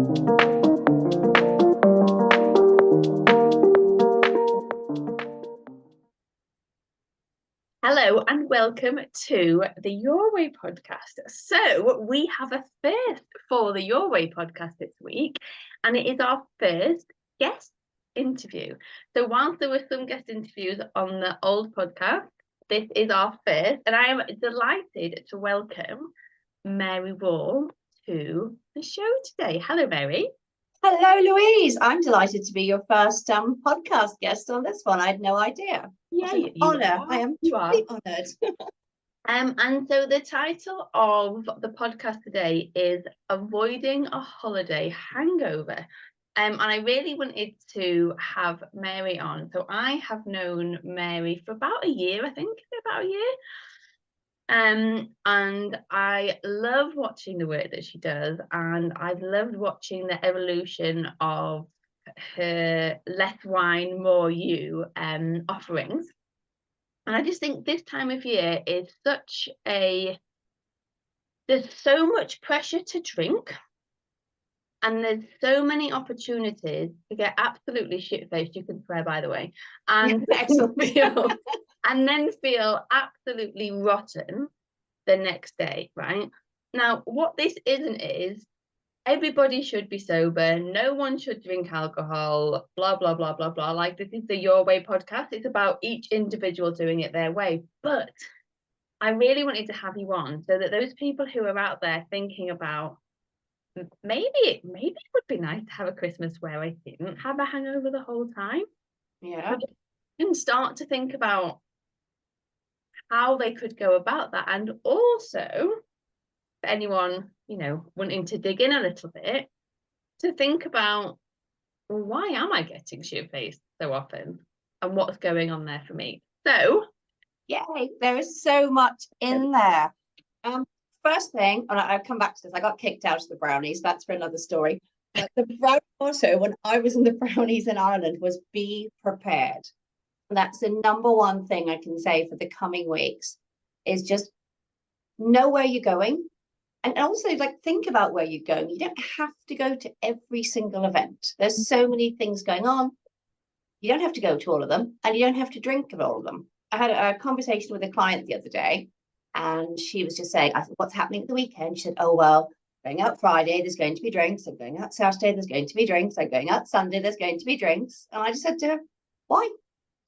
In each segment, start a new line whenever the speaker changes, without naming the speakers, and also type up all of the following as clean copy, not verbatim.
Hello and welcome to the Your Way podcast. So we have a first for the Your Way podcast this week, and it is our first guest interview. So whilst there were some guest interviews on the old podcast, this is our first, and I am delighted to welcome Mary Wall to the show today. Hello, Mary.
Hello, Louise. I'm delighted to be your first podcast guest on this one. I had no idea.
Yeah,
What an honour. I am truly honoured.
And so the title of the podcast today is Avoiding a Holiday Hangover. And I really wanted to have Mary on. So I have known Mary for about a year, I think, about a year. And I love watching the work that she does, and I've loved watching the evolution of her less wine, more you offerings. And I just think this time of year is there's so much pressure to drink, and there's so many opportunities to get absolutely shit-faced, you can swear, by the way, and then feel absolutely rotten the next day, right? Now, what this isn't is everybody should be sober, no one should drink alcohol, blah, blah, blah, blah, blah. Like, this is the Your Way podcast. It's about each individual doing it their way. But I really wanted to have you on so that those people who are out there thinking about maybe it would be nice to have a Christmas where I didn't have a hangover the whole time.
Yeah.
And start to think about how they could go about that. And also, for anyone, wanting to dig in a little bit, to think about, well, why am I getting shit-faced so often? And what's going on there for me? So,
yay, there is so much in there. First thing, and I'll come back to this, I got kicked out of the brownies. That's for another story. But the brownie motto when I was in the brownies in Ireland was be prepared. And that's the number one thing I can say for the coming weeks is just know where you're going. And also, think about where you're going. You don't have to go to every single event. There's so many things going on. You don't have to go to all of them, and you don't have to drink at all of them. I had a conversation with a client the other day, and she was just saying, I said, what's happening at the weekend? She said, oh, well, going out Friday, there's going to be drinks. I'm going out Saturday, there's going to be drinks. I'm going out Sunday, there's going to be drinks. And I just said to her, why?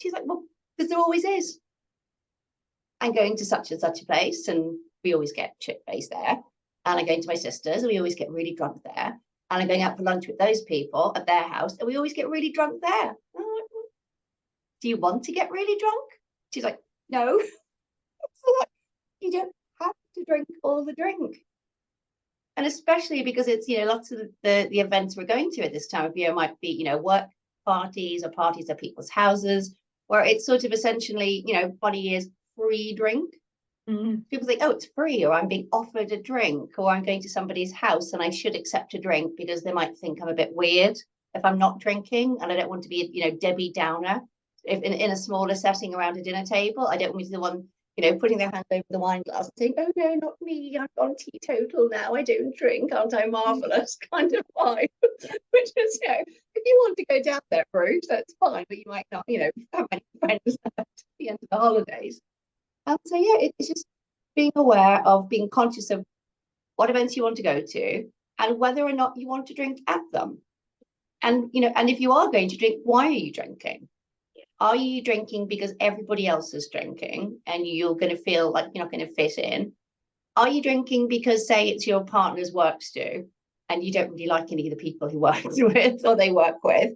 She's like, well, because there always is. I'm going to such and such a place, and we always get shit-faced there. And I'm going to my sister's, and we always get really drunk there. And I'm going out for lunch with those people at their house, and we always get really drunk there. Like, well, do you want to get really drunk? She's like, no. So like, you don't have to drink all the drink. And especially because it's, lots of the events we're going to at this time of year might be, work parties or parties at people's houses, where it's sort of essentially, funny years free drink. Mm-hmm. People think, oh, it's free, or I'm being offered a drink, or I'm going to somebody's house and I should accept a drink because they might think I'm a bit weird if I'm not drinking, and I don't want to be, Debbie Downer. If in a smaller setting around a dinner table, I don't want to be the one, putting their hand over the wine glass and saying, oh no, not me, I've gone teetotal now, I don't drink, aren't I marvellous, kind of vibe. Which is, if you want to go down that route, that's fine, but you might not, have many friends at the end of the holidays. So yeah, it's just being aware of, being conscious of what events you want to go to and whether or not you want to drink at them. And, and if you are going to drink, why are you drinking? Are you drinking because everybody else is drinking and you're going to feel like you're not going to fit in? Are you drinking because, say, it's your partner's work stew and you don't really like any of the people he works with or they work with?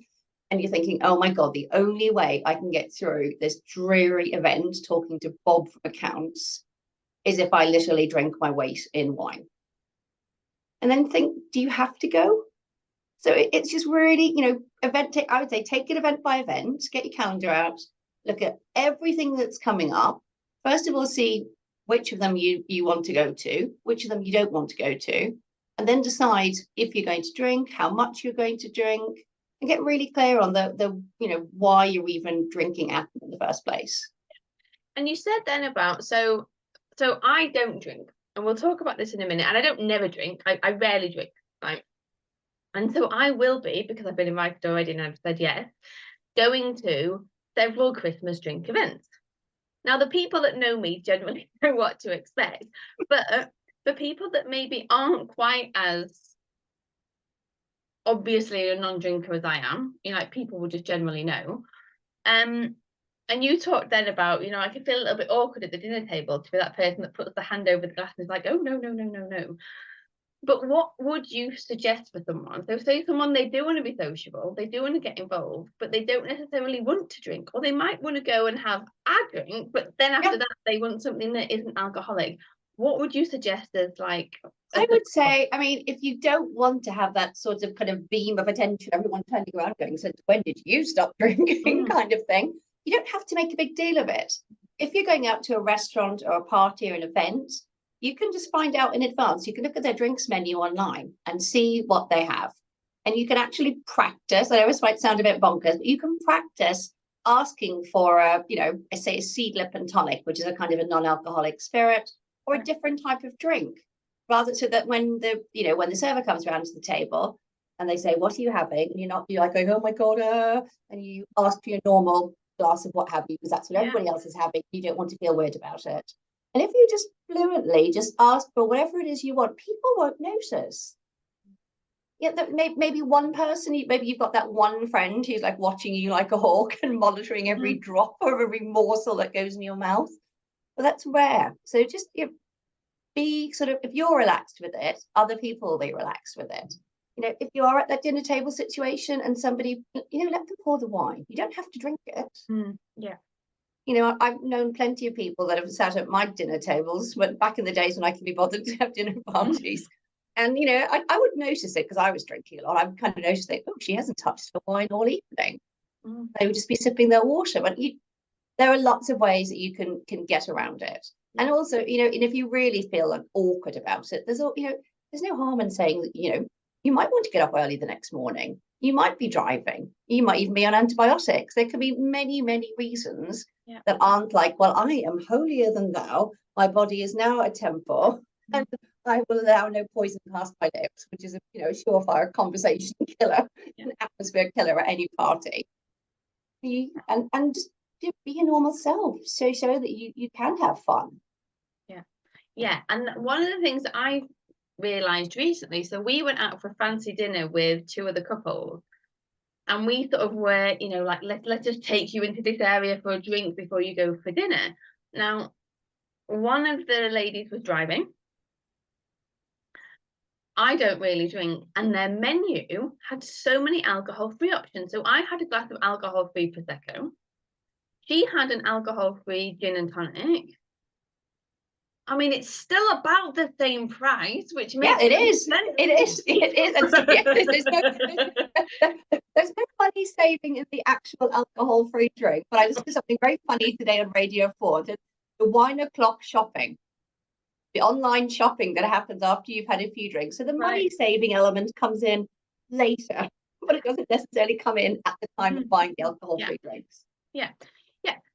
And you're thinking, oh my God, the only way I can get through this dreary event talking to Bob from accounts is if I literally drink my weight in wine. And then think, do you have to go? So it's just really, I would say take it event by event, get your calendar out, look at everything that's coming up. First of all, see which of them you want to go to, which of them you don't want to go to, and then decide if you're going to drink, how much you're going to drink, and get really clear on the why you're even drinking at them in the first place.
And you said then about, so I don't drink, and we'll talk about this in a minute, and I don't never drink. I rarely drink, right? And so I will be, because I've been invited already and I've said yes, going to several Christmas drink events. Now, the people that know me generally know what to expect, but for people that maybe aren't quite as obviously a non-drinker as I am, you know, like people will just generally know. And you talked then about, you know, I could feel a little bit awkward at the dinner table to be that person that puts the hand over the glass and is like, oh, no, no, no, no, no. But what would you suggest for someone? So say someone, they do want to be sociable, they do want to get involved, but they don't necessarily want to drink, or they might want to go and have a drink, but then after that they want something that isn't alcoholic. What would you suggest as like
I would say, I mean, if you don't want to have that sort of kind of beam of attention, everyone turning around going, since when did you stop drinking kind of thing, you don't have to make a big deal of it. If you're going out to a restaurant or a party or an event, you can just find out in advance. You can look at their drinks menu online and see what they have. And you can actually practice. I know this might sound a bit bonkers, but you can practice asking for a, you know, say a seed lip and tonic, which is a kind of a non-alcoholic spirit, or a different type of drink, rather, so that when the, you know, when the server comes around to the table and they say, what are you having? And you're like going, oh my God, and you ask for your normal glass of what have you, because that's what everybody else is having. You don't want to feel weird about it. And if you just fluently just ask for whatever it is you want, people won't notice. Yeah, maybe one person, maybe you've got that one friend who's like watching you like a hawk and monitoring every drop or every morsel that goes in your mouth. But that's rare. So just, you know, be sort of, if you're relaxed with it, other people will be relaxed with it. You know, if you are at that dinner table situation and somebody, you know, let them pour the wine. You don't have to drink it.
Yeah.
You know, I've known plenty of people that have sat at my dinner tables back in the days when I could be bothered to have dinner parties. And, you know, I would notice it because I was drinking a lot. I would kind of notice that, oh, she hasn't touched her wine all evening. They would just be sipping their water. But there are lots of ways that you can get around it. And also, you know, and if you really feel like awkward about it, there's no harm in saying that, you know, you might want to get up early the next morning. You might be driving. You might even be on antibiotics. There could be many, many reasons that aren't like, well, I am holier than thou. My body is now a temple, and I will allow no poison past my lips, which is a, you know, surefire conversation killer, an atmosphere killer at any party. And just be a normal self, so that you can have fun.
Yeah, and one of the things that I realised recently, so we went out for a fancy dinner with two other couples, and we sort of were, you know, like, let's just take you into this area for a drink before you go for dinner. Now, one of the ladies was driving. I don't really drink, and their menu had so many alcohol-free options. So I had a glass of alcohol-free Prosecco. She had an alcohol-free gin and tonic. I mean, it's still about the same price, which makes
it is. It is. And so, there's no money saving in the actual alcohol-free drink. But I listened to something very funny today on Radio 4. The wine o'clock shopping, the online shopping that happens after you've had a few drinks. So the money-saving element comes in later, but it doesn't necessarily come in at the time of buying the alcohol-free drinks.
Yeah.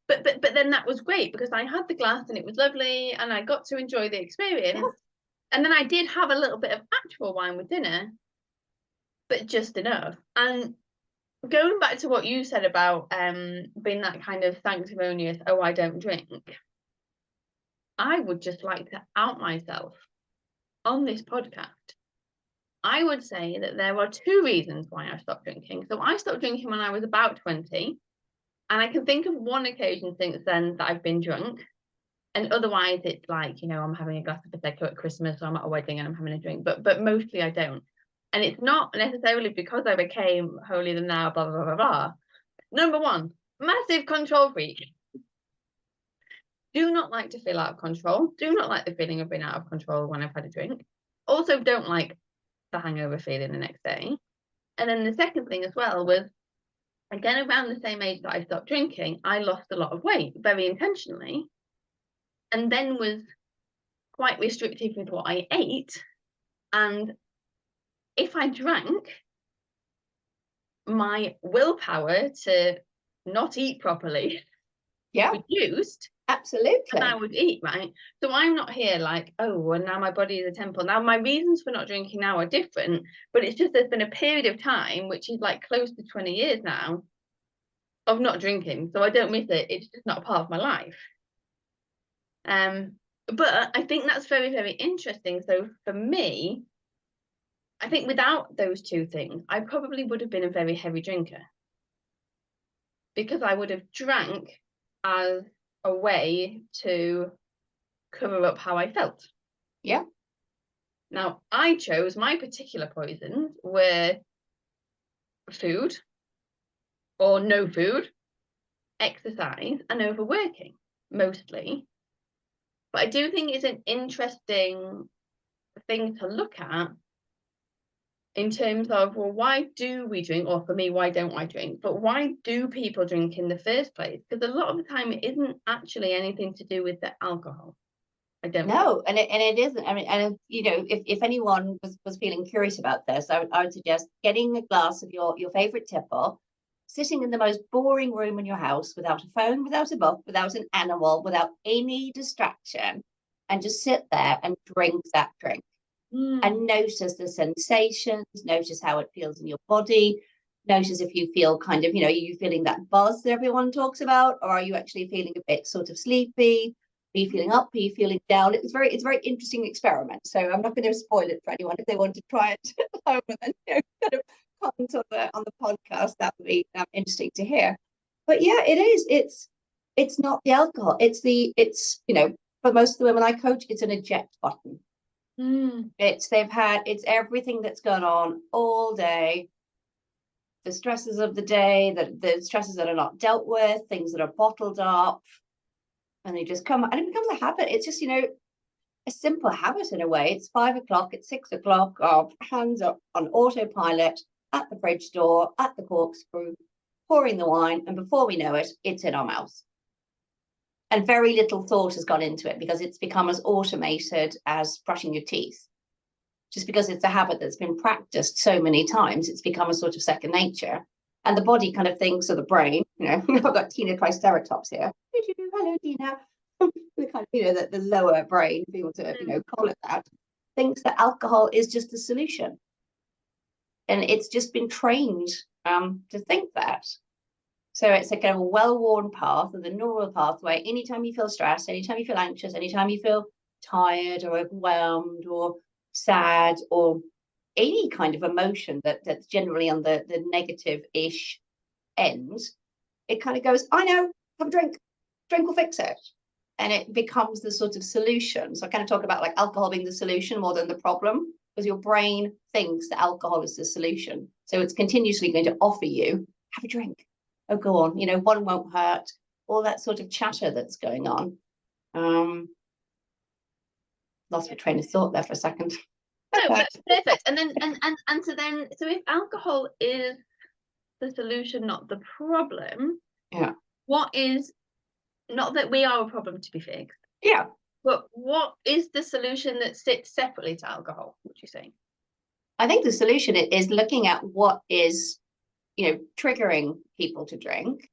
But then that was great because I had the glass and it was lovely and I got to enjoy the experience. And then I did have a little bit of actual wine with dinner, but just enough. And going back to what you said about being that kind of sanctimonious, oh, I don't drink, I would just like to out myself on this podcast. I would say that there are two reasons why I stopped drinking. So I stopped drinking when I was about 20. And I can think of one occasion since then that I've been drunk. And otherwise it's like, you know, I'm having a glass of Prosecco at Christmas, or I'm at a wedding and I'm having a drink. But mostly I don't. And it's not necessarily because I became holier than thou, blah, blah, blah, blah. Number one, massive control freak. Do not like to feel out of control. Do not like the feeling of being out of control when I've had a drink. Also don't like the hangover feeling the next day. And then the second thing as well was, again, around the same age that I stopped drinking, I lost a lot of weight very intentionally, and then was quite restrictive with what I ate. And if I drank, my willpower to not eat properly reduced.
Absolutely.
And I would eat, right? So I'm not here like, oh, well, now my body is a temple. Now my reasons for not drinking now are different, but it's just there's been a period of time, which is like close to 20 years now, of not drinking. So I don't miss it. It's just not a part of my life. But I think that's very, very interesting. So for me, I think without those two things, I probably would have been a very heavy drinker, because I would have drank as a way to cover up how I felt.
Yeah.
Now, I chose my particular poisons were food or no food, exercise, and overworking, mostly. But I do think it's an interesting thing to look at in terms of, well, why do we drink? Or for me, why don't I drink? But why do people drink in the first place? Because a lot of the time it isn't actually anything to do with the alcohol. I don't
know. And it isn't. I mean, and you know, if anyone was feeling curious about this, I would suggest getting a glass of your favorite tipple, sitting in the most boring room in your house without a phone, without a book, without an animal, without any distraction, and just sit there and drink that drink. And notice the sensations, notice how it feels in your body, notice if you feel kind of, are you feeling that buzz that everyone talks about, or are you actually feeling a bit sort of sleepy? Are you feeling up? Are you feeling down? It's a very interesting experiment. So I'm not going to spoil it for anyone if they want to try it at home and then kind of comment on the podcast. That would be interesting to hear. But yeah, it is. It's not the alcohol. It's for most of the women I coach, it's an eject button. It's everything that's gone on all day, the stresses of the day, the stresses that are not dealt with, things that are bottled up, and they just come, and it becomes a habit. It's just a simple habit in a way. It's 5 o'clock, it's 6 o'clock, our hands up on autopilot at the fridge door, at the corkscrew, pouring the wine, and before we know it, it's in our mouths. And very little thought has gone into it because it's become as automated as brushing your teeth. Just because it's a habit that's been practiced so many times, it's become a sort of second nature. And the body kind of thinks, or the brain, I've got Tina Triceratops here. Hello, Tina. The kind of, the lower brain, be able to, call it that, thinks that alcohol is just the solution. And it's just been trained to think that. So it's a kind of a well-worn path, of the neural pathway. Anytime you feel stressed, anytime you feel anxious, anytime you feel tired or overwhelmed or sad or any kind of emotion that's generally on the negative-ish end, it kind of goes, I know, have a drink. Drink will fix it. And it becomes the sort of solution. So I kind of talk about like alcohol being the solution more than the problem, because your brain thinks that alcohol is the solution. So it's continuously going to offer you, have a drink. Oh, go on, one won't hurt, all that sort of chatter that's going on. Lost my train of thought there for a second.
No, that's perfect. And then so if alcohol is the solution, not the problem, what is, not that we are a problem to be fixed, but what is the solution that sits separately to alcohol, would you say?
I think the solution is looking at what is triggering people to drink.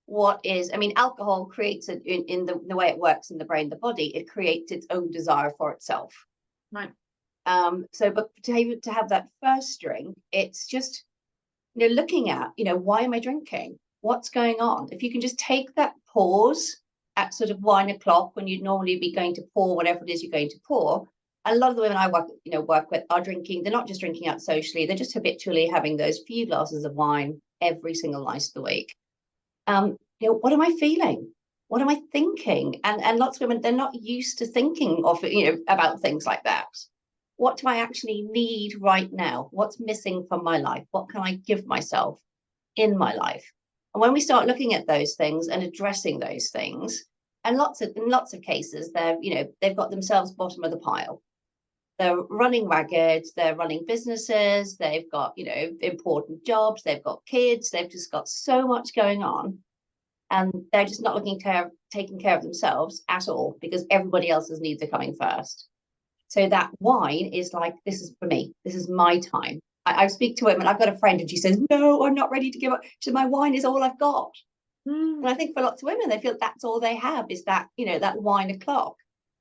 What is, alcohol creates in the way it works in the brain, the body, it creates its own desire for itself.
Right.
But to have that first drink, it's just, looking at, why am I drinking? What's going on? If you can just take that pause at sort of 1 o'clock when you'd normally be going to pour whatever it is you're going to pour. A lot of the women I work with are drinking. They're not just drinking out socially. They're just habitually having those few glasses of wine every single night of the week. What am I feeling? What am I thinking? And lots of women, they're not used to thinking of, about things like that. What do I actually need right now? What's missing from my life? What can I give myself in my life? And when we start looking at those things and addressing those things, and in lots of cases, they've got themselves bottom of the pile. They're running ragged, they're running businesses, they've got, important jobs, they've got kids, they've just got so much going on. And they're just not taking care of themselves at all, because everybody else's needs are coming first. So that wine is like, this is for me, this is my time. I speak to women, I've got a friend and she says, no, I'm not ready to give up. She said, my wine is all I've got. And I think for lots of women, they feel that's all they have is that, that wine o'clock.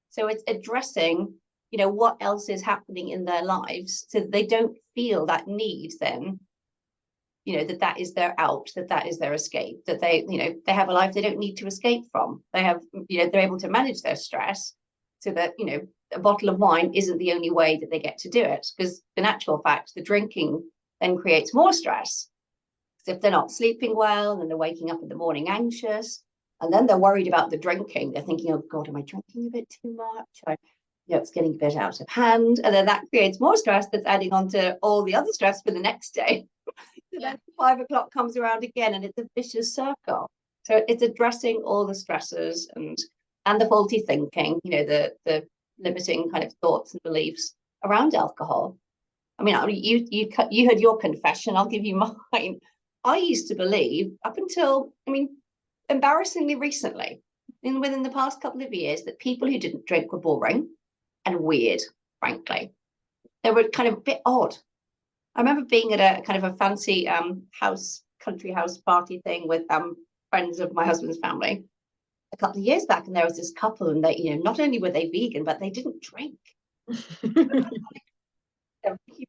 So it's addressing, what else is happening in their lives so that they don't feel that need then, that is their out, that is their escape, that they have a life they don't need to escape from. They have, they're able to manage their stress so that, a bottle of wine isn't the only way that they get to do it. Because in actual fact, the drinking then creates more stress. If they're not sleeping well and they're waking up in the morning anxious, and then they're worried about the drinking, they're thinking, oh God, am I drinking a bit too much? It's getting a bit out of hand. And then that creates more stress that's adding on to all the other stress for the next day. So then 5 o'clock comes around again and it's a vicious circle. So it's addressing all the stresses and the faulty thinking, the limiting kind of thoughts and beliefs around alcohol. I mean, you had your confession. I'll give you mine. I used to believe up until, embarrassingly recently, within the past couple of years, that people who didn't drink were boring and weird, frankly. They were kind of a bit odd. I remember being at a kind of a fancy country house party thing with friends of my husband's family a couple of years back, and there was this couple, and they, not only were they vegan, but they didn't drink.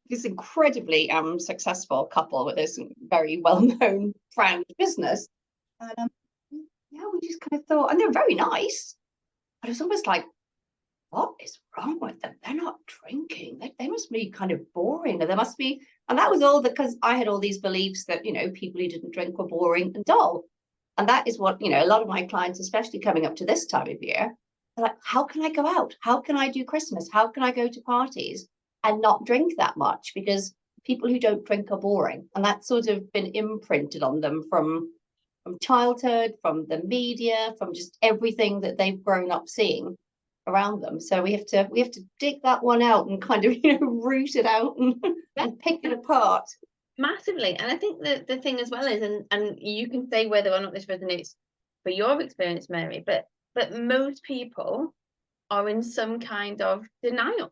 This incredibly successful couple with this very well-known brand business, and we just kind of thought, and they're very nice, but it was almost like, what is wrong with them? They're not drinking. They must be kind of boring, or there must be. And that was all because I had all these beliefs that people who didn't drink were boring and dull, and that is what a lot of my clients, especially coming up to this time of year, are like, how can I go out? How can I do Christmas? How can I go to parties and not drink that much? Because people who don't drink are boring, and that's sort of been imprinted on them from childhood, from the media, from just everything that they've grown up seeing around them. So we have to dig that one out and kind of root it out and pick it apart.
Massively. And I think the thing as well is, and you can say whether or not this resonates for your experience, Mary, but most people are in some kind of denial,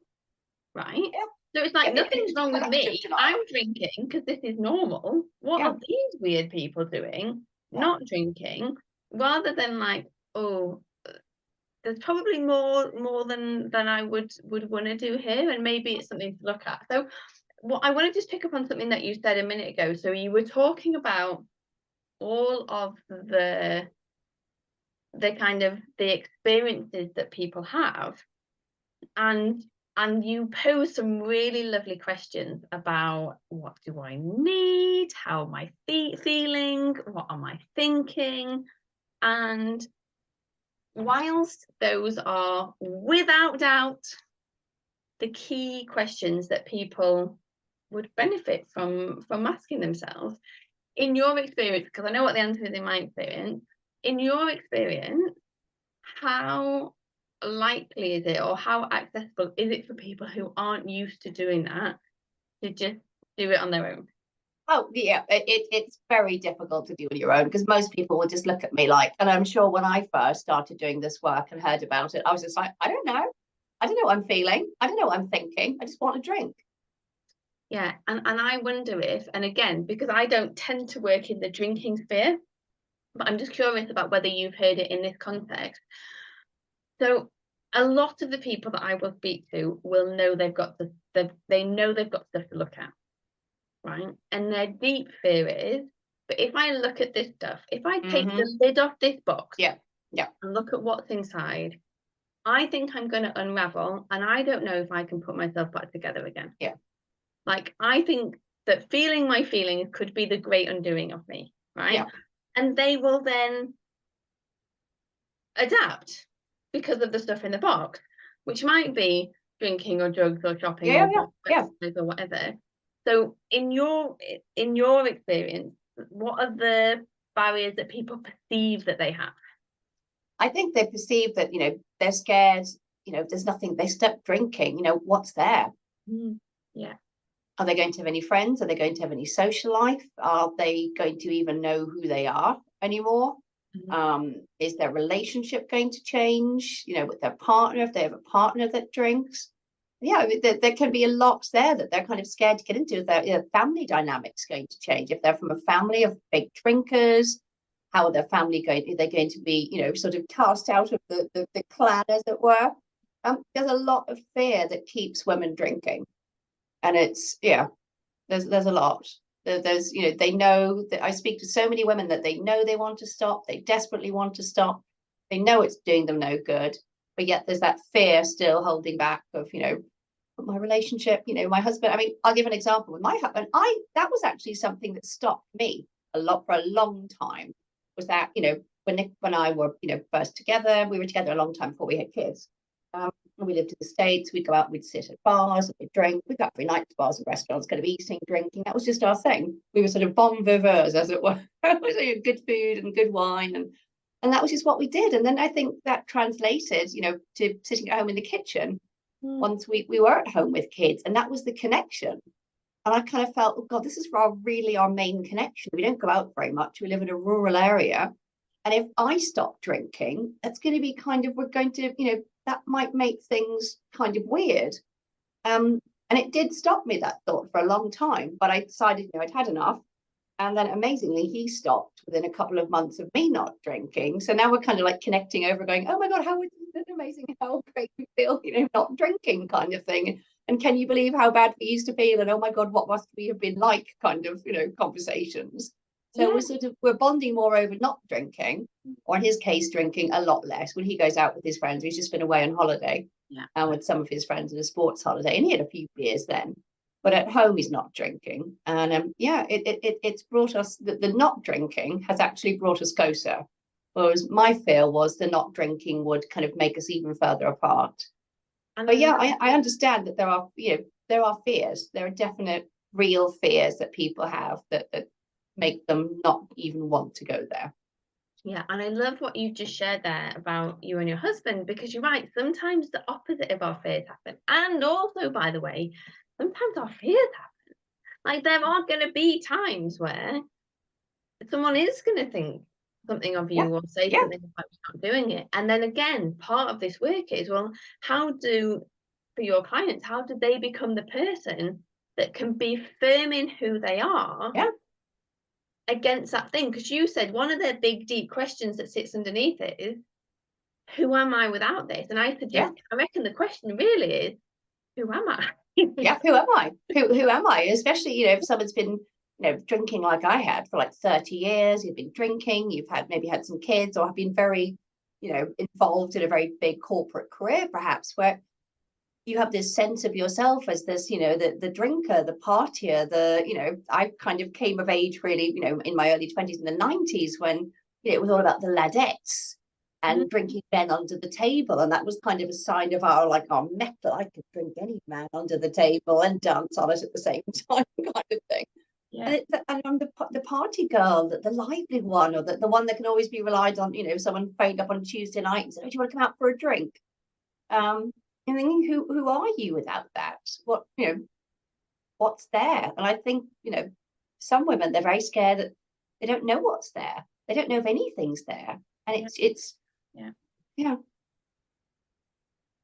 right?
Yeah.
So it's like, nothing's wrong with me. I'm drinking because this is normal. What are these weird people doing? Not drinking, rather than like, oh, there's probably more than I would want to do here, and maybe it's something to look at. So I want to just pick up on something that you said a minute ago. So you were talking about all of the kind of the experiences that people have, and you pose some really lovely questions about, what do I need? How am I feeling? What am I thinking? And whilst those are without doubt the key questions that people would benefit from asking themselves, in your experience, because I know what the answer is in my experience, in your experience, how likely is it, or how accessible is it for people who aren't used to doing that, to just do it on their own?
Oh yeah, it's very difficult to do on your own, because most people will just look at me like, and I'm sure when I first started doing this work and heard about it, I was just like, I don't know what I'm feeling, I don't know what I'm thinking, I just want a drink.
Yeah, and I wonder if, and again, because I don't tend to work in the drinking sphere, but I'm just curious about whether you've heard it in this context. So a lot of the people that I will speak to will know they've got they know they've got stuff to look at, right? And their deep fear is, but if I look at this stuff, if I take the lid off this box, and look at what's inside, I think I'm going to unravel, and I don't know if I can put myself back together again.
Yeah.
Like, I think that feeling my feelings could be the great undoing of me, right?
Yeah.
And they will then adapt because of the stuff in the box, which might be drinking or drugs or shopping or whatever. So in your experience, what are the barriers that people perceive that they have?
I think they perceive that, they're scared, there's nothing, they stop drinking, what's there?
Yeah.
Are they going to have any friends? Are they going to have any social life? Are they going to even know who they are anymore? Is their relationship going to change, with their partner, if they have a partner that drinks? Yeah, there can be a lot there that they're kind of scared to get into. Their family dynamics going to change. If they're from a family of big drinkers, how their family they're going to be, you know, sort of cast out of the clan, as it were. There's a lot of fear that keeps women drinking, and it's there's a lot. There's, you know, they know that I speak to so many women that they know they want to stop, they desperately want to stop, they know it's doing them no good, but yet there's that fear still holding back of, you know, my relationship, you know, my husband. I mean, I'll give an example with my husband. That was actually something that stopped me a lot for a long time. Was that, you know, when Nick and I were, you know, first together, we were together a long time before we had kids. We lived in the States. We'd go out, we'd sit at bars, we'd drink. We'd go out every night to bars and restaurants, kind of eating, drinking. That was just our thing. We were sort of bon viveurs, as it were. It was good food and good wine, and that was just what we did. And then I think that translated, you know, to sitting at home in the kitchen once we were at home with kids, and that was the connection. And I kind of felt, oh God, this is really our main connection. We don't go out very much. We live in a rural area. And if I stop drinking, that's going to be kind of, we're going to, you know, that might make things kind of weird. And it did stop me, that thought, for a long time. But I decided, you know, I'd had enough. And then amazingly, he stopped within a couple of months of me not drinking. So now we're kind of like connecting over, going, oh my God, how is it amazing, how great we feel, you know, not drinking, kind of thing. And can you believe how bad we used to feel? And oh my God, what must we have been like, kind of, you know, conversations. So we're bonding more over not drinking, or in his case, drinking a lot less. When he goes out with his friends, he's just been away on holiday, and with some of his friends on a sports holiday, and he had a few beers then. But at home, he's not drinking, and it's brought us, the not drinking has actually brought us closer. Whereas my fear was the not drinking would kind of make us even further apart. But yeah, I understand that there are, you know, there are fears. There are definite, real fears that people have that make them not even want to go there.
Yeah, and I love what you've just shared there about you and your husband, because you're right, sometimes the opposite of our fears happen. And also, by the way, sometimes our fears happen. Like, there are going to be times where someone is going to think something of you or say something about you not doing it. And then again, part of this work is, well, for your clients, how do they become the person that can be firm in who they are against that thing? Because you said one of the big, deep questions that sits underneath it is, who am I without this? And I suggest, I reckon the question really is, who am I?
Who am I? Who am I? Especially, you know, if someone's been, you know, drinking like I had for like 30 years, you've been drinking, you've maybe had some kids, or have been very, you know, involved in a very big corporate career, perhaps, where you have this sense of yourself as this, you know, the drinker, the partier, you know, I kind of came of age really, you know, in my early 20s in the 90s, when, you know, it was all about the ladettes and drinking men under the table. And that was kind of a sign of our metal. I could drink any man under the table and dance on it at the same time, kind of thing. And I'm the party girl, the lively one, or the one that can always be relied on. You know, someone phoned up on Tuesday night and said, oh, do you want to come out for a drink? And thinking, who are you without that? What, you know, what's there? And I think, you know, some women, they're very scared that they don't know what's there. They don't know if anything's there. And it's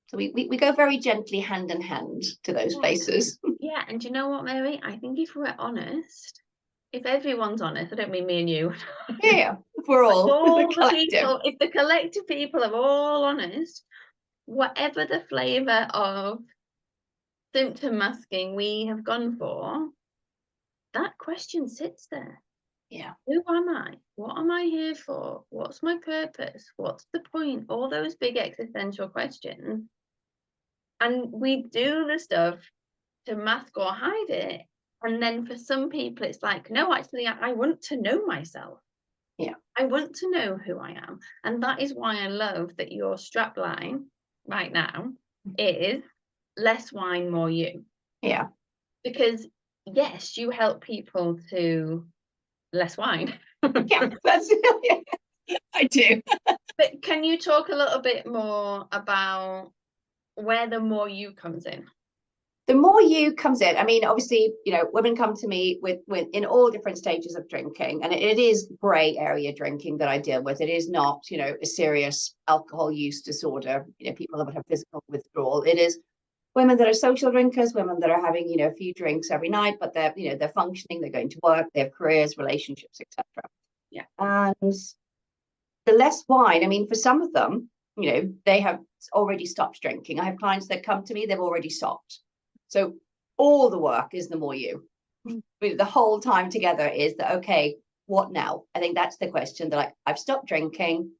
so we go very gently hand in hand to those places.
Yeah, and do you know what, Mary? I think if we're honest, if everyone's honest, I don't mean me and you.
If we're all
the people, if the collective people are all honest, whatever the flavour of symptom masking we have gone for, that question sits there. Who am I? What am I here for? What's my purpose? What's the point? All those big existential questions. And we do the stuff to mask or hide it. And then for some people, it's like, no, actually, I want to know myself. I want to know who I am. And that is why I love that your strapline right now is less wine, more you. Because yes, you help people to less wine.
I do.
But can you talk a little bit more about where the more you comes in?
The more you comes in, I mean, obviously, you know, women come to me with in all different stages of drinking, and it is grey area drinking that I deal with. It is not, you know, a serious alcohol use disorder, you know, people that would have physical withdrawal. It is women that are social drinkers, women that are having, you know, a few drinks every night, but they're, you know, they're functioning, they're going to work, they have careers, relationships, etc. And the less wine, I mean, for some of them, you know, they have already stopped drinking. I have clients that come to me, they've already stopped. So all the work is the more you. The whole time together is that, okay, what now? I think that's the question. They're like, I've stopped drinking.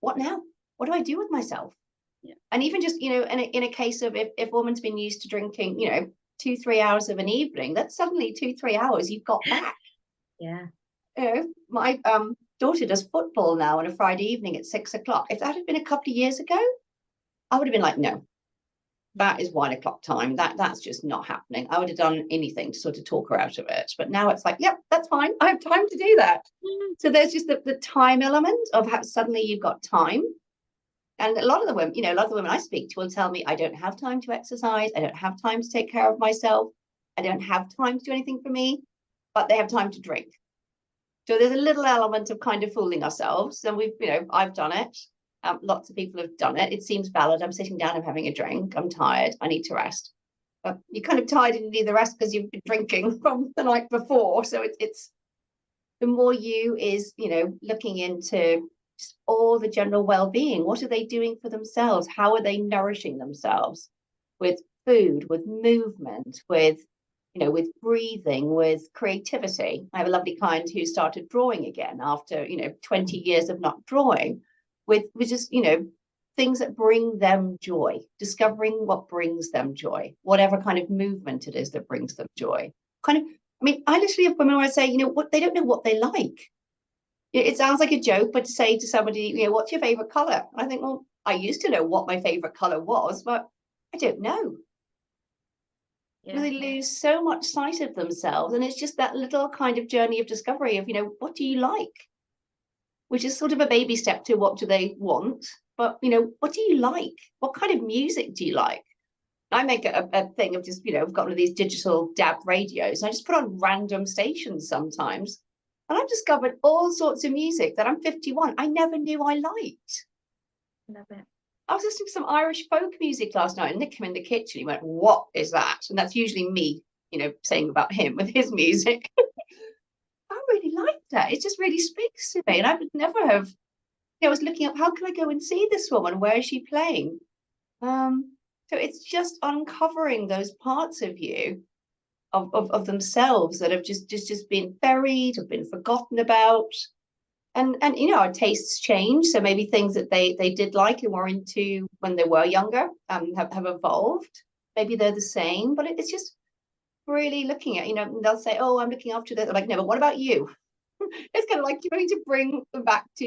What now? What do I do with myself?
Yeah.
And even just, you know, in a case of if a woman's been used to drinking, you know, 2-3 hours of an evening, that's suddenly 2-3 hours you've got back.
Yeah.
You know, my daughter does football now on a Friday evening at 6 o'clock. If that had been a couple of years ago, I would have been like, no, that is 1 o'clock time. That's just not happening. I would have done anything to sort of talk her out of it. But now it's like, yep, that's fine. I have time to do that. So there's just the time element of how suddenly you've got time. And a lot of the women, you know, a lot of the women I speak to will tell me, I don't have time to exercise. I don't have time to take care of myself. I don't have time to do anything for me, but they have time to drink. So there's a little element of kind of fooling ourselves. And we've, you know, I've done it. Lots of people have done it. It seems valid. I'm sitting down, I'm having a drink. I'm tired. I need to rest. But you're kind of tired and you need the rest because you've been drinking from the night before. So it's the more you is, you know, looking into just all the general well-being. What are they doing for themselves? How are they nourishing themselves with food, with movement, with, you know, with breathing, with creativity? I have a lovely client who started drawing again after, you know, 20 years of not drawing, with just, you know, things that bring them joy, discovering what brings them joy, whatever kind of movement it is that brings them joy. Kind of, I mean, I literally have women where I say, you know, what they don't know what they like. It sounds like a joke, but to say to somebody, you know, what's your favorite color? I think, well, I used to know what my favorite color was, but I don't know.
Yeah.
They lose so much sight of themselves. And it's just that little kind of journey of discovery of, you know, what do you like? Which is sort of a baby step to what do they want? But, you know, what do you like? What kind of music do you like? I make a thing of just, you know, I've got one of these digital DAB radios. And I just put on random stations sometimes. And I've discovered all sorts of music that I'm 51. I never knew I liked.
Love it.
I was listening to some Irish folk music last night, and Nick came in the kitchen. He went, "What is that?" And that's usually me, you know, saying about him with his music. I really like that. It just really speaks to me. And I would never have, you know, I was looking up, how can I go and see this woman? Where is she playing? So it's just uncovering those parts of you, of themselves that have just been buried, have been forgotten about. And you know, our tastes change. So maybe things that they did like and were into when they were younger have evolved. Maybe they're the same, but it's just really looking at, you know, they'll say, oh, I'm looking after this. They're like, no, but what about you? It's kind of like you're going to bring them back to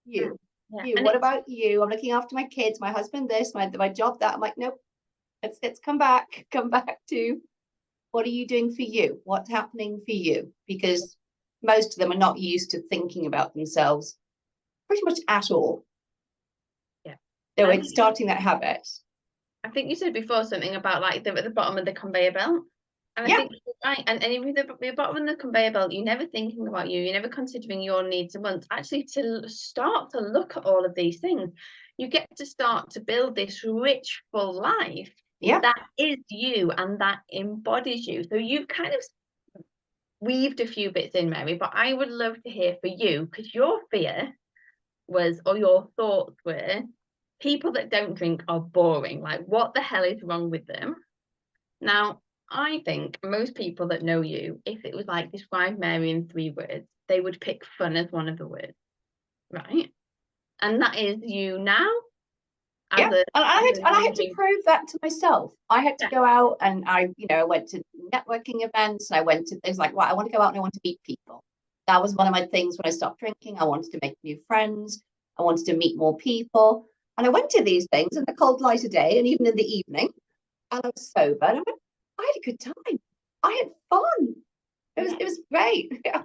you.
Yeah.
You, what about you? I'm looking after my kids, my husband, this, my job, that. I'm like, nope, let's come back to what are you doing for you? What's happening for you? Because most of them are not used to thinking about themselves pretty much at all.
Yeah.
So it's starting that habit.
I think you said before something about like they're at the bottom of the conveyor belt. And
Yeah.
I think right. And if they're at the bottom of the conveyor belt, you're never thinking about you, you're never considering your needs and wants. Actually, to start to look at all of these things, you get to start to build this rich, full life that is you and that embodies you. So you've kind of weaved a few bits in, Mary, but I would love to hear for you, because your fear was, or your thoughts were, people that don't drink are boring. Like, what the hell is wrong with them? Now, I think most people that know you, if it was like describe Mary in 3 words, they would pick fun as one of the words, right? And that is you now.
Yeah, and I had to prove that to myself. I had to go out and I, you know, went to networking events. And I went to things like, right, I want to go out and I want to meet people. That was one of my things when I stopped drinking. I wanted to make new friends. I wanted to meet more people. And I went to these things in the cold light of day and even in the evening. And I was sober. And I had a good time. I had fun. It was great. Yeah.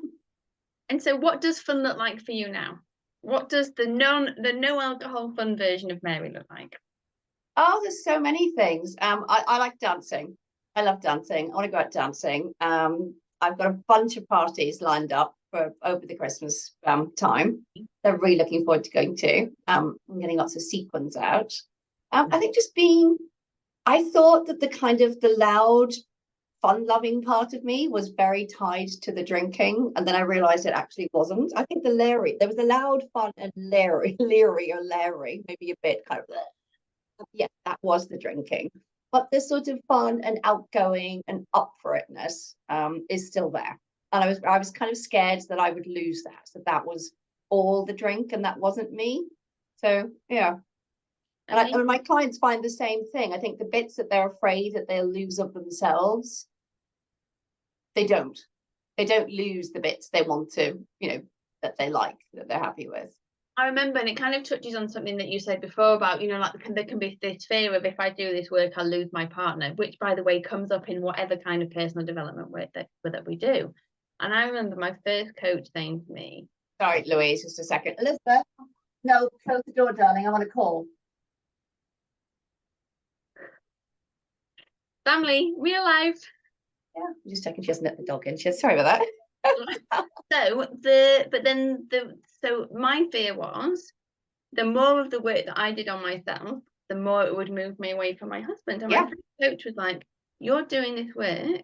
And so what does fun look like for you now? What does the no alcohol fun version of Mary look like?
Oh, there's so many things. I like dancing. I love dancing. I want to go out dancing. I've got a bunch of parties lined up for over the Christmas time. They're really looking forward to going to. I'm getting lots of sequins out. I think just being, I thought that the kind of the loud fun-loving part of me was very tied to the drinking, and then I realized it actually wasn't. I think there was a loud, fun, and leery, maybe a bit kind of, yeah, that was the drinking. But this sort of fun and outgoing and up for itness is still there. And I was kind of scared that I would lose that. So that was all the drink and that wasn't me. So yeah. And my clients find the same thing. I think the bits that they're afraid that they'll lose of themselves, they don't. They don't lose the bits they want to, that they like, that they're happy with.
I remember, and it kind of touches on something that you said before about, like there can be this fear of, if I do this work, I'll lose my partner, which, by the way, comes up in whatever kind of personal development work that we do. And I remember my first coach saying to me,
sorry, Louise, just a second. Elizabeth, no, close the door, darling. I want to call.
Family, real life.
Yeah, I'm just checking she hasn't let the dog in. Sorry about that.
So my fear was, the more of the work that I did on myself, the more it would move me away from my husband. And my coach was like, you're doing this work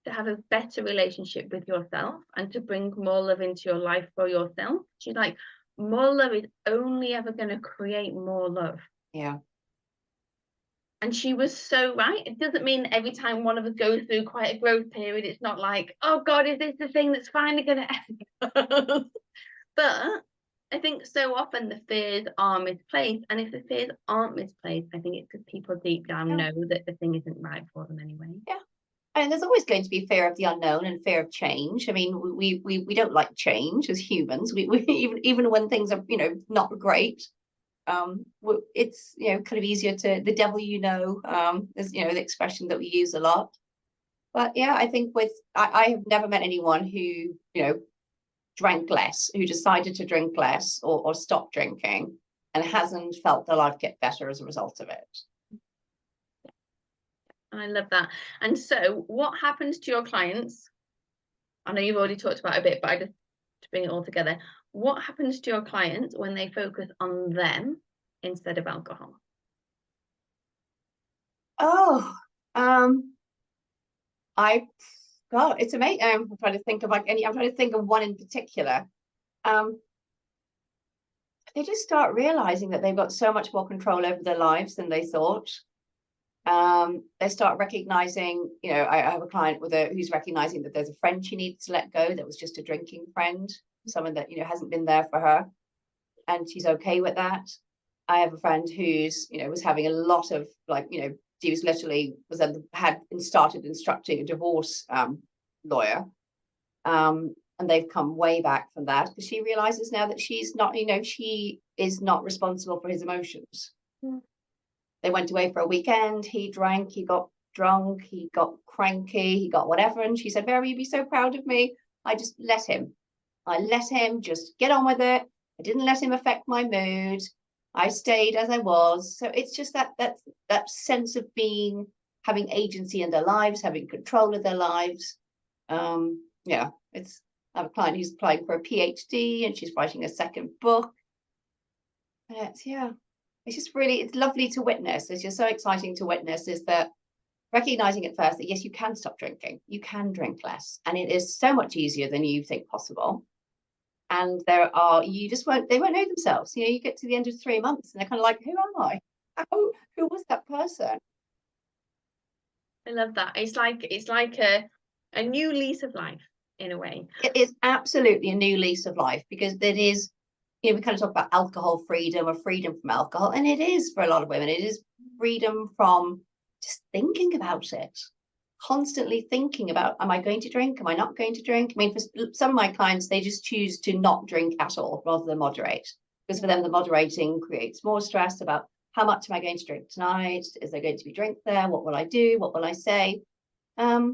to have a better relationship with yourself and to bring more love into your life for yourself. She's like, more love is only ever going to create more love.
Yeah.
And she was so right. It doesn't mean every time one of us goes through quite a growth period, it's not like, oh God, is this the thing that's finally going to end? But I think so often the fears are misplaced. And if the fears aren't misplaced, I think it's because people deep down know that the thing isn't right for them anyway.
Yeah. And there's always going to be fear of the unknown and fear of change. I mean, we don't like change as humans. We even when things are, not great. It's kind of easier to the devil is the expression that we use a lot. But yeah, I think I have never met anyone who drank less, who decided to drink less or stop drinking and hasn't felt their life get better as a result of it.
I love that. And so what happens to your clients? I know you've already talked about it a bit, but I just to bring it all together. What happens to your clients when they focus on them instead of alcohol?
Oh, it's amazing. I'm trying to think of I'm trying to think of one in particular. They just start realizing that they've got so much more control over their lives than they thought. They start recognizing, I have a client who's recognizing that there's a friend she needs to let go that was just a drinking friend, someone that hasn't been there for her, and she's okay with that. I have a friend who's was having a lot of she was literally had started instructing a divorce lawyer, and they've come way back from that because she realizes now that she's not she is not responsible for his emotions. They went away for a weekend. He drank, he got drunk, he got cranky, he got whatever. And she said, Vera, you'd be so proud of me. I just let him. I let him just get on with it. I didn't let him affect my mood. I stayed as I was. So it's just that sense of having agency in their lives, having control of their lives. I have a client who's applying for a PhD and she's writing a second book. And it's just it's lovely to witness. It's just so exciting to witness, is that recognizing at first that yes, you can stop drinking, you can drink less, and it is so much easier than you think possible. And they won't know themselves. You get to the end of 3 months and they're kind of like, who am I? Who was that person?
I love that. It's like a new lease of life in a way.
It is absolutely a new lease of life, because it is, we kind of talk about alcohol freedom or freedom from alcohol, and it is for a lot of women. It is freedom from just thinking about it, constantly thinking about, am I going to drink? Am I not going to drink? I mean, for some of my clients, they just choose to not drink at all rather than moderate, because for them, the moderating creates more stress about how much am I going to drink tonight? Is there going to be drink there? What will I do? What will I say? A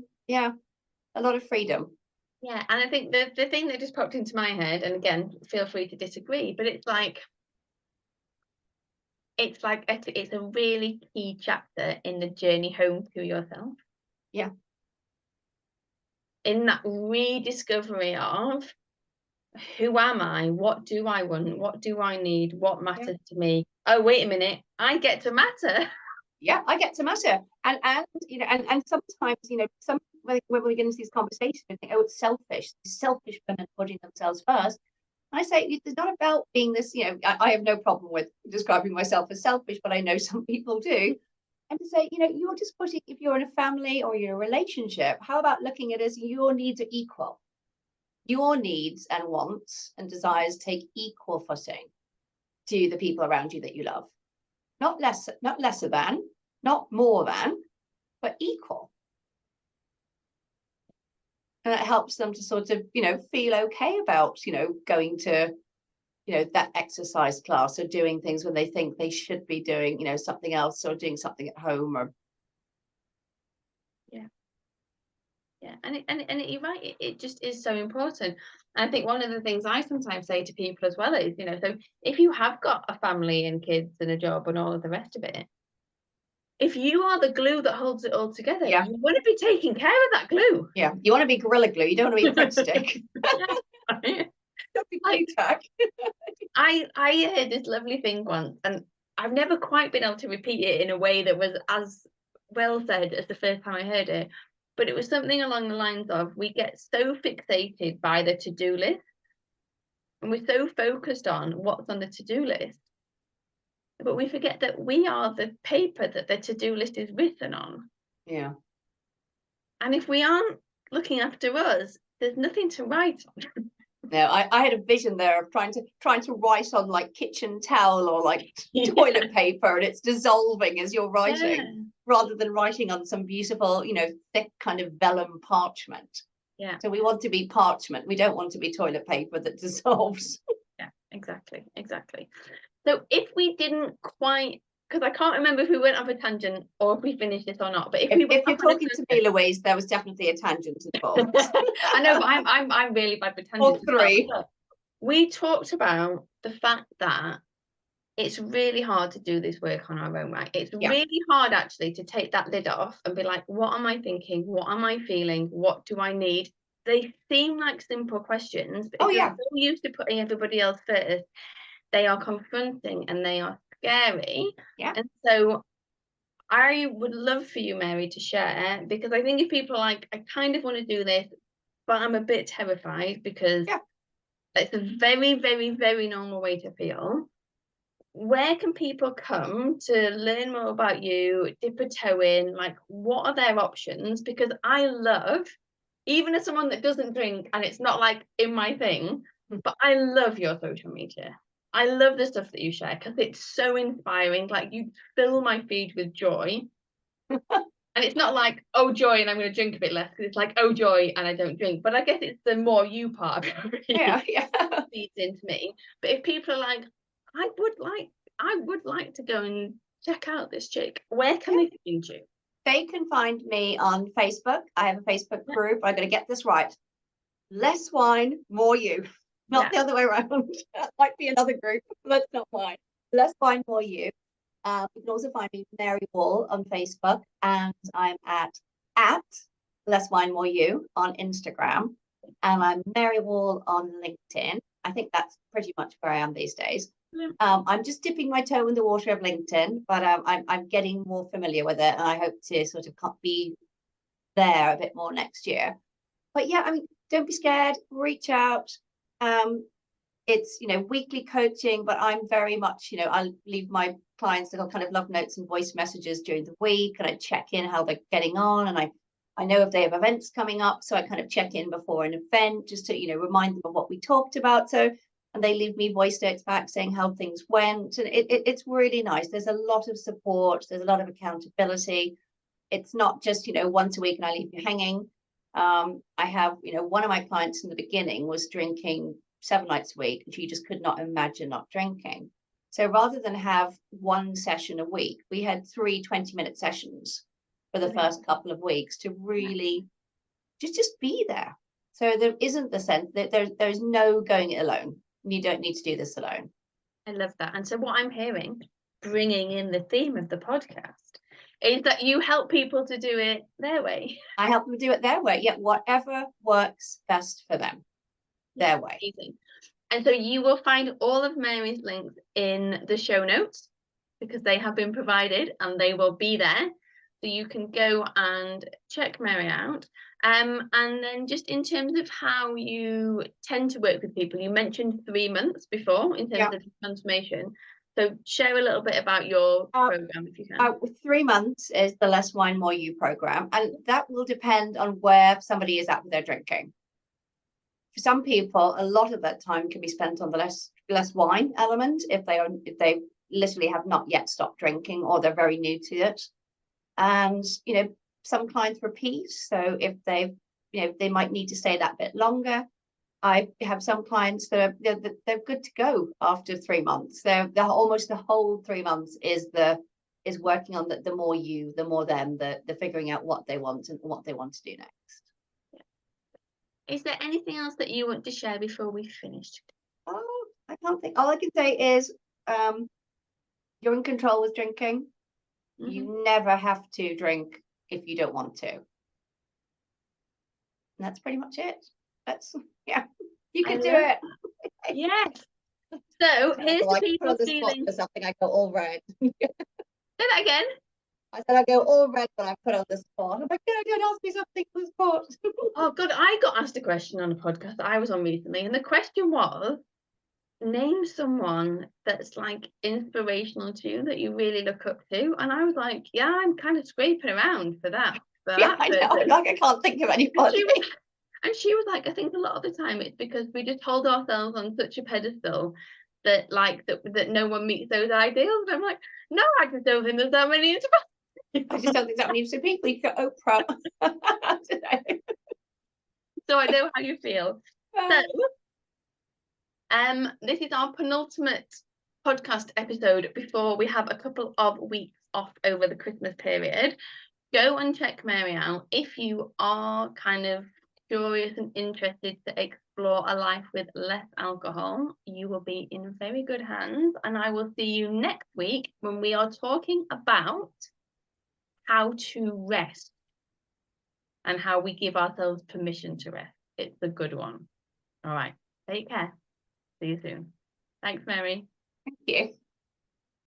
lot of freedom.
Yeah, and I think the thing that just popped into my head, and again, feel free to disagree, but it's a really key chapter in the journey home to yourself.
Yeah.
In that rediscovery of, who am I? What do I want? What do I need? What matters to me? Oh, wait a minute, I get to matter.
Yeah, I get to matter. And sometimes, when we get into these conversations, we think, oh, it's selfish. Selfish women putting themselves first. And I say it's not about being this, I have no problem with describing myself as selfish, but I know some people do. And to say, you're just putting, if you're in a family or you're in a relationship, how about looking at it as your needs are equal? Your needs and wants and desires take equal footing to the people around you that you love. Not lesser than, not more than, but equal. And it helps them to sort of, feel okay about, going to, that exercise class or doing things when they think they should be doing, something else or doing something at home or.
Yeah, and you're right, it just is so important. And I think one of the things I sometimes say to people as well is, so if you have got a family and kids and a job and all of the rest of it, if you are the glue that holds it all together,
Yeah.
you want to be taking care of that glue.
Yeah, you want to be Gorilla Glue, you don't want to be Prickstick. Don't be glue tack.
I heard this lovely thing once, and I've never quite been able to repeat it in a way that was as well said as the first time I heard it. But it was something along the lines of, we get so fixated by the to-do list, and we're so focused on what's on the to-do list, but we forget that we are the paper that the to-do list is written on.
Yeah.
And if we aren't looking after us, there's nothing to write on.
No, I had a vision there of trying to write on like kitchen towel or like toilet paper, and it's dissolving as you're writing, rather than writing on some beautiful, thick kind of vellum parchment.
Yeah.
So we want to be parchment. We don't want to be toilet paper that dissolves.
Yeah, exactly. So if we didn't quite, because I can't remember if we went off a tangent or if we finished this or not, but if
you're talking to me, Louise, there was definitely a tangent involved.
I know, but I'm really bad with tangents.
Or three.
We talked about the fact that it's really hard to do this work on our own, right? It's really hard actually to take that lid off and be like, what am I thinking? What am I feeling? What do I need? They seem like simple questions, but if you're so used to putting everybody else first, they are confronting and they are scary.
Yeah.
And so I would love for you, Mary, to share, because I think if people are like, I kind of want to do this, but I'm a bit terrified, because it's a very, very, very normal way to feel. Where can people come to learn more about you, dip a toe in? Like, what are their options? Because I love, even as someone that doesn't drink and it's not like in my thing, but I love your social media. I love the stuff that you share because it's so inspiring. Like, you fill my feed with joy. And it's not like, oh, joy, and I'm going to drink a bit less, because it's like, oh, joy, and I don't drink. But I guess it's the more you part of it feeds into me. But if people are like, I would like to go and check out this chick, where can they find you?
They can find me on Facebook. I have a Facebook group. I'm going to get this right. Less wine, more you. Not the other way around. That might be another group. That's not mine. Less wine, more you. You can also find me Mary Wall on Facebook, and I'm at Less Wine More You on Instagram, and I'm Mary Wall on LinkedIn. I think that's pretty much where I am these days. I'm just dipping my toe in the water of LinkedIn, but I'm getting more familiar with it, and I hope to sort of be there a bit more next year. But yeah, I mean, don't be scared. Reach out. It's weekly coaching, but I'm very much I leave my clients little kind of love notes and voice messages during the week, and I check in how they're getting on, and I know if they have events coming up, so I kind of check in before an event just to remind them of what we talked about. And they leave me voice notes back saying how things went, and it's really nice. There's a lot of support, there's a lot of accountability. It's not just once a week and I leave you hanging. I have one of my clients in the beginning was drinking 7 nights a week, and she just could not imagine not drinking. So rather than have one session a week, we had 3 20-minute sessions for the first couple of weeks to really just be there. So there isn't the sense that there's no going it alone. You don't need to do this alone.
I love that. And so what I'm hearing, bringing in the theme of the podcast, is that you help people to do it their way.
I help them do it their way. Yeah, whatever works best for them, their way.
Amazing. And so you will find all of Mary's links in the show notes, because they have been provided and they will be there. So you can go and check Mary out. And then just in terms of how you tend to work with people, you mentioned 3 months before in terms of transformation. So share a little bit about your program if you can.
3 months is the Less Wine, More You program, and that will depend on where somebody is at with their drinking. For some people, a lot of that time can be spent on the less wine element if they literally have not yet stopped drinking or they're very new to it. And some clients repeat, so if they might need to stay that bit longer. I have some clients that they're good to go after 3 months. They're almost the whole 3 months is working on the more you, the more them, the figuring out what they want and what they want to do next.
Is there anything else that you want to share before we finish?
Oh, I can't think. All I can say is you're in control with drinking. Mm-hmm. You never have to drink if you don't want to. And that's pretty much it. You can do it.
Yes. So here's the people feeling.
For something, I go all red.
Say that again.
I said I go all red when I put on the spot. I'm like, don't ask me something for the spot.
Oh God, I got asked a question on a podcast that I was on recently, and the question was, name someone that's like inspirational to you that you really look up to. And I was like, yeah, I'm kind of scraping around for that.
I know. Like, I can't think of anybody.
And she was like, I think a lot of the time it's because we just hold ourselves on such a pedestal that that no one meets those ideals. And I'm like, no, I just don't think there's that many.
I just don't think that many interesting people. You've got Oprah.
So I know how you feel. So this is our penultimate podcast episode before we have a couple of weeks off over the Christmas period. Go and check Mary out if you are kind of curious and interested to explore a life with less alcohol. You will be in very good hands, and I will see you next week when we are talking about how to rest and how we give ourselves permission to rest. It's a good one. All right, take care. See you soon. Thanks, Mary.
Thank you.